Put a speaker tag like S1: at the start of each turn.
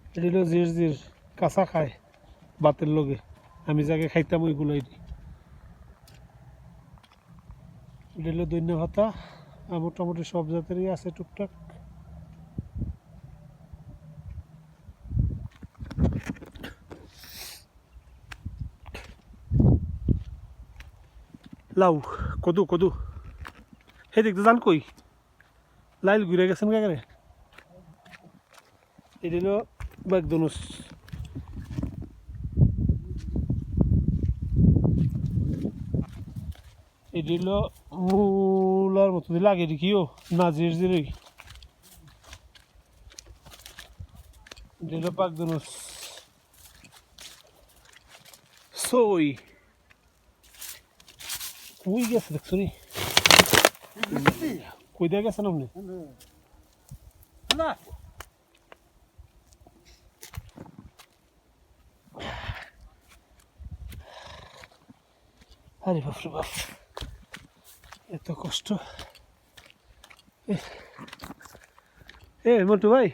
S1: এটা হলো জির জির কাঁচা খায় ভাতের লগে আমি যাকে খাইতাম ওইগুলোই এটা হলো দৈন্য ভাতা মোটামুটি সব জাতেরই আছে টুকটাক লাউ কদু কদু সেই দেখতে যান কই লাইল ঘুরে গেছেন কাকারে এটা হলো বাগদনুস এটা হলো মূলার মতো লাগে দেখিও না জির জিরই এটা হলো বাগদনুস সই কই গেছে দেখছো নি কই দিয়ে গেছেন আপনি আরে বাপরে বাপ এত কষ্ট এ মোটু ভাই